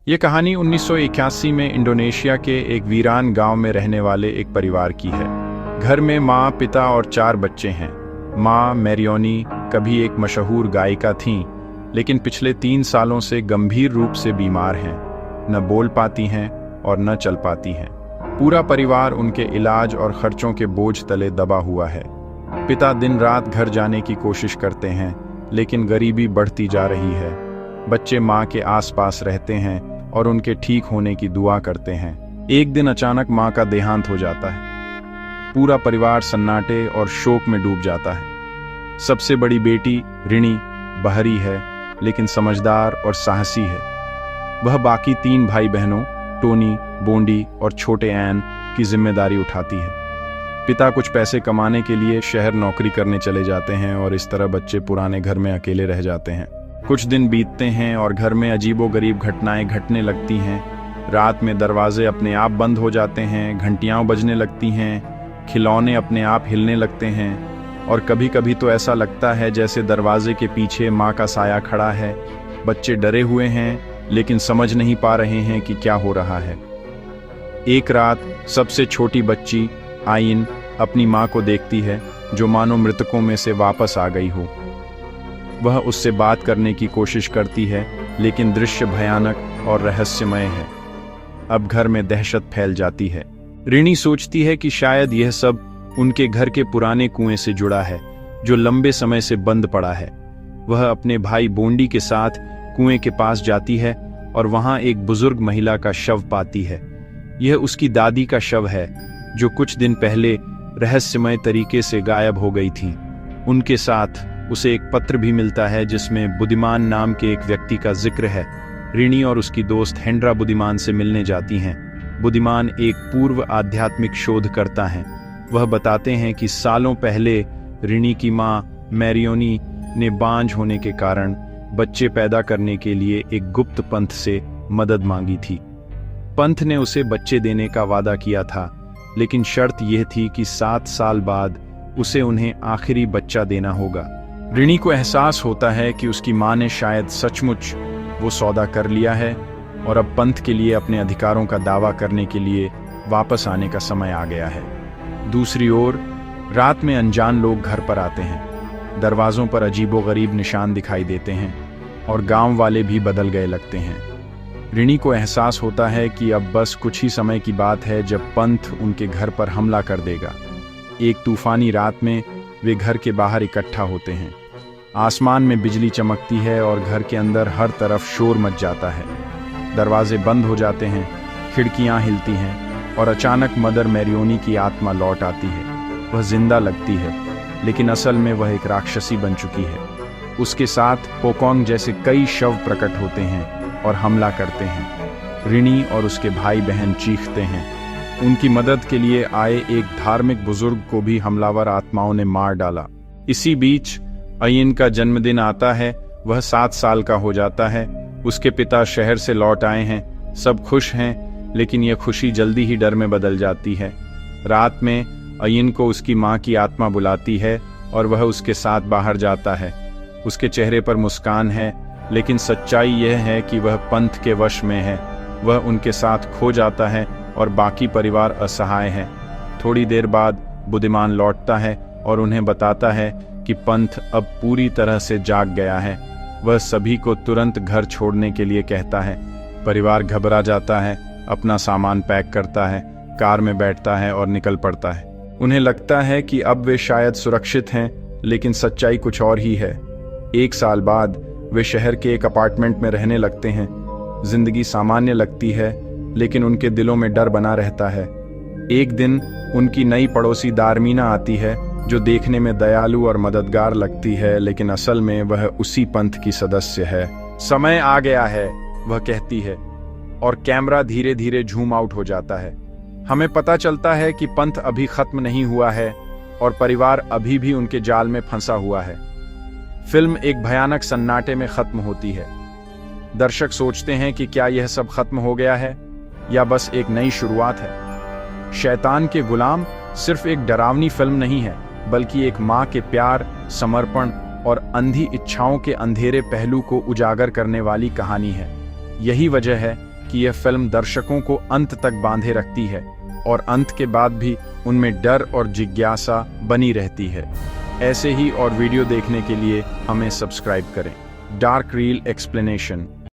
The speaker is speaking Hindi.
ये कहानी 1981 में इंडोनेशिया के एक वीरान गांव में रहने वाले एक परिवार की है। घर में माँ, पिता और 4 बच्चे हैं। माँ मैरियोनी कभी एक मशहूर गायिका थीं, लेकिन पिछले 3 सालों से गंभीर रूप से बीमार हैं। न बोल पाती हैं और न चल पाती हैं। पूरा परिवार उनके इलाज और खर्चों के बोझ तले दबा हुआ है। पिता दिन रात घर जाने की कोशिश करते हैं, लेकिन गरीबी बढ़ती जा रही है। बच्चे माँ के आसपास रहते हैं और उनके ठीक होने की दुआ करते हैं। एक दिन अचानक माँ का देहांत हो जाता है। पूरा परिवार सन्नाटे और शोक में डूब जाता है। सबसे बड़ी बेटी रिणी बहरी है, लेकिन समझदार और साहसी है। वह बाकी 3 भाई बहनों टोनी, बोंडी और छोटे एन की जिम्मेदारी उठाती है। पिता कुछ पैसे कमाने के लिए शहर नौकरी करने चले जाते हैं और इस तरह बच्चे पुराने घर में अकेले रह जाते हैं। कुछ दिन बीतते हैं और घर में अजीबोगरीब घटनाएं घटने लगती हैं। रात में दरवाजे अपने आप बंद हो जाते हैं, घंटियां बजने लगती हैं, खिलौने अपने आप हिलने लगते हैं और कभी कभी तो ऐसा लगता है जैसे दरवाजे के पीछे माँ का साया खड़ा है। बच्चे डरे हुए हैं, लेकिन समझ नहीं पा रहे हैं कि क्या हो रहा है। एक रात सबसे छोटी बच्ची आइन अपनी माँ को देखती है, जो मानो मृतकों में से वापस आ गई हो। वह उससे बात करने की कोशिश करती है, लेकिन दृश्य भयानक और रहस्यमय है। अब घर में दहशत फैल जाती है। रिणी सोचती है कि शायद यह सब उनके घर के पुराने कुएं से जुड़ा है, जो लंबे समय से बंद पड़ा है। वह अपने भाई बोंडी के साथ कुएं के पास जाती है और वहां एक बुजुर्ग महिला का शव पाती है। यह उसकी दादी का शव है, जो कुछ दिन पहले रहस्यमय तरीके से गायब हो गई थी। उनके साथ उसे एक पत्र भी मिलता है, जिसमें बुद्धिमान नाम के एक व्यक्ति का जिक्र है। रिणी और उसकी दोस्त हेंड्रा बुद्धिमान से मिलने जाती हैं। बुद्धिमान एक पूर्व आध्यात्मिक शोधकर्ता हैं। वह बताते हैं कि सालों पहले रिणी की माँ मैरियोनी ने बांझ होने के कारण बच्चे पैदा करने के लिए एक गुप्त पंथ से मदद मांगी थी। पंथ ने उसे बच्चे देने का वादा किया था, लेकिन शर्त यह थी कि 7 साल बाद उसे उन्हें आखिरी बच्चा देना होगा। रिणी को एहसास होता है कि उसकी माँ ने शायद सचमुच वो सौदा कर लिया है और अब पंथ के लिए अपने अधिकारों का दावा करने के लिए वापस आने का समय आ गया है। दूसरी ओर रात में अनजान लोग घर पर आते हैं। दरवाजों पर अजीबोगरीब निशान दिखाई देते हैं और गांव वाले भी बदल गए लगते हैं। रिणी को एहसास होता है कि अब बस कुछ ही समय की बात है जब पंथ उनके घर पर हमला कर देगा। एक तूफानी रात में वे घर के बाहर इकट्ठा होते हैं। आसमान में बिजली चमकती है और घर के अंदर हर तरफ शोर मच जाता है। दरवाजे बंद हो जाते हैं, खिड़कियां हिलती हैं और अचानक मदर मैरियोनी की आत्मा लौट आती है। वह जिंदा लगती है, लेकिन असल में वह एक राक्षसी बन चुकी है। उसके साथ पोकोंग जैसे कई शव प्रकट होते हैं और हमला करते हैं। रिणी और उसके भाई बहन चीखते हैं। उनकी मदद के लिए आए एक धार्मिक बुजुर्ग को भी हमलावर आत्माओं ने मार डाला। इसी बीच अयिन का जन्मदिन आता है। वह 7 साल का हो जाता है। उसके पिता शहर से लौट आए हैं। सब खुश हैं, लेकिन यह खुशी जल्दी ही डर में बदल जाती है। रात में अयिन को उसकी माँ की आत्मा बुलाती है और वह उसके साथ बाहर जाता है। उसके चेहरे पर मुस्कान है, लेकिन सच्चाई यह है कि वह पंथ के वश में है। वह उनके साथ खो जाता है और बाकी परिवार असहाय है। थोड़ी देर बाद बुद्धिमान लौटता है और उन्हें बताता है कि पंथ अब पूरी तरह से जाग गया है। वह सभी को तुरंत घर छोड़ने के लिए कहता है। परिवार घबरा जाता है, अपना सामान पैक करता है, कार में बैठता है और निकल पड़ता है। उन्हें लगता है कि अब वे शायद सुरक्षित हैं, लेकिन सच्चाई कुछ और ही है। 1 साल बाद वे शहर के एक अपार्टमेंट में रहने लगते हैं। जिंदगी सामान्य लगती है, लेकिन उनके दिलों में डर बना रहता है। एक दिन उनकी नई पड़ोसी दारमीना आती है, जो देखने में दयालु और मददगार लगती है, लेकिन असल में वह उसी पंथ की सदस्य है। समय आ गया है, वह कहती है, और कैमरा धीरे धीरे झूम आउट हो जाता है। हमें पता चलता है कि पंथ अभी खत्म नहीं हुआ है और परिवार अभी भी उनके जाल में फंसा हुआ है। फिल्म एक भयानक सन्नाटे में खत्म होती है। दर्शक सोचते हैं कि क्या यह सब खत्म हो गया है या बस एक नई शुरुआत है। शैतान के गुलाम सिर्फ एक डरावनी फिल्म नहीं है, बल्कि एक माँ के प्यार, समर्पण और अंधी इच्छाओं के अंधेरे पहलू को उजागर करने वाली कहानी है। यही वजह है कि यह फिल्म दर्शकों को अंत तक बांधे रखती है और अंत के बाद भी उनमें डर और जिज्ञासा बनी रहती है। ऐसे ही और वीडियो देखने के लिए हमें सब्सक्राइब करें। Dark reel explanation.